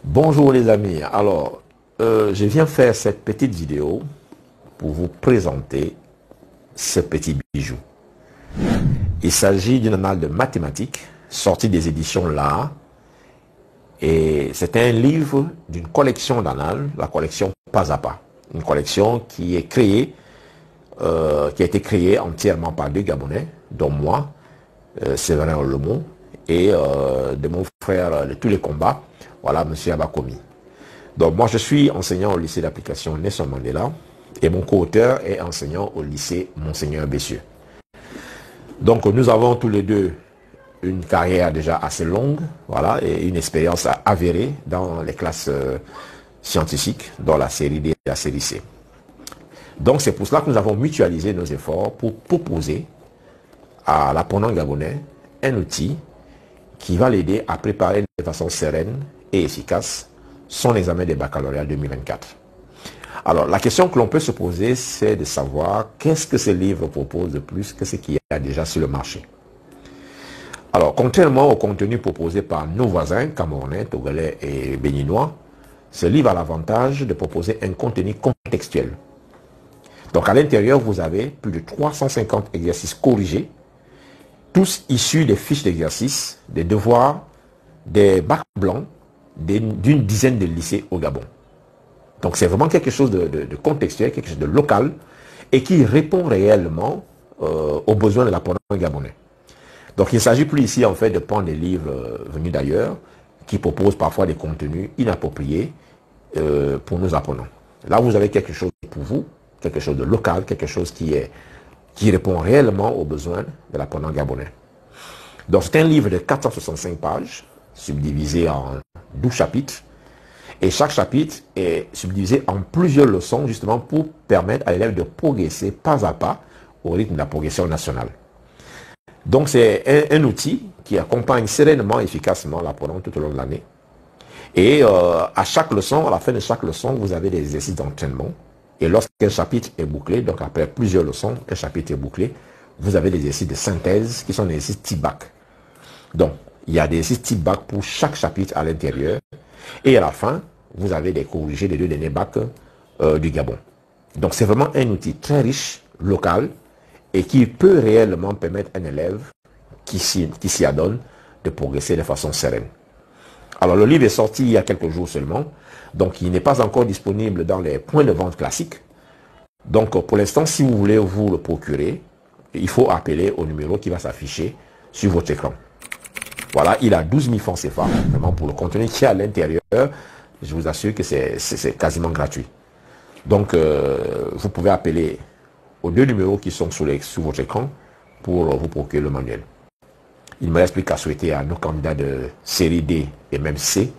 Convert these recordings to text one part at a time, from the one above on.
Bonjour les amis, alors je viens faire cette petite vidéo pour vous présenter ce petit bijou. Il s'agit d'une annale de mathématiques sortie des éditions LA et c'est un livre d'une collection d'annales, la collection Pas à Pas, une collection qui est créée, qui a été créée entièrement par deux Gabonais, dont moi, Séverin Olomon, et de mon frère de tous les combats, voilà, M. Abakomi. Donc moi je suis enseignant au lycée d'application Nelson Mandela et mon co-auteur est enseignant au lycée Monseigneur Bessieux. Donc nous avons tous les deux une carrière déjà assez longue, voilà, et une expérience avérée dans les classes scientifiques, dans la série D et la série C. Donc c'est pour cela que nous avons mutualisé nos efforts pour proposer à l'apprenant gabonais un outil qui va l'aider à préparer de façon sereine et efficace son examen de baccalauréat 2024. Alors, la question que l'on peut se poser, c'est de savoir qu'est-ce que ce livre propose de plus que ce qu'il y a déjà sur le marché. Alors, contrairement au contenu proposé par nos voisins, camerounais, togolais et béninois, ce livre a l'avantage de proposer un contenu contextuel. Donc, à l'intérieur, vous avez plus de 350 exercices corrigés, tous issus des fiches d'exercice, des devoirs, des bacs blancs, d'une dizaine de lycées au Gabon. Donc c'est vraiment quelque chose de contextuel, quelque chose de local et qui répond réellement aux besoins de l'apprenant gabonais. Donc il ne s'agit plus ici en fait de prendre des livres venus d'ailleurs qui proposent parfois des contenus inappropriés pour nos apprenants. Là vous avez quelque chose pour vous, quelque chose de local, quelque chose qui répond réellement aux besoins de l'apprenant gabonais. Donc c'est un livre de 465 pages, subdivisé en 12 chapitres. Et chaque chapitre est subdivisé en plusieurs leçons, justement pour permettre à l'élève de progresser pas à pas au rythme de la progression nationale. Donc c'est un outil qui accompagne sereinement et efficacement l'apprenant tout au long de l'année. Et à chaque leçon, à la fin de chaque leçon, vous avez des exercices d'entraînement. Et lorsqu'un chapitre est bouclé, donc après plusieurs leçons, un chapitre est bouclé, vous avez des exercices de synthèse qui sont des exercices type bac. Donc, il y a des exercices type bac pour chaque chapitre à l'intérieur. Et à la fin, vous avez des corrigés des deux derniers bacs du Gabon. Donc, c'est vraiment un outil très riche, local, et qui peut réellement permettre à un élève qui s'y adonne de progresser de façon sereine. Alors, le livre est sorti il y a quelques jours seulement. Donc, il n'est pas encore disponible dans les points de vente classiques. Donc, pour l'instant, si vous voulez vous le procurer, il faut appeler au numéro qui va s'afficher sur votre écran. Voilà, il a 12 000 francs CFA, vraiment pour le contenu qui est à l'intérieur. Je vous assure que c'est quasiment gratuit. Donc, vous pouvez appeler aux deux numéros qui sont sur votre écran pour vous procurer le manuel. Il me reste plus qu'à souhaiter à nos candidats de série D et même C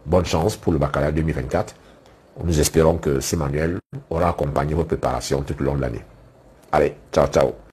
bonne chance pour le baccalauréat 2024. Nous espérons que ce manuel aura accompagné votre préparation tout au long de l'année. Allez, ciao, ciao.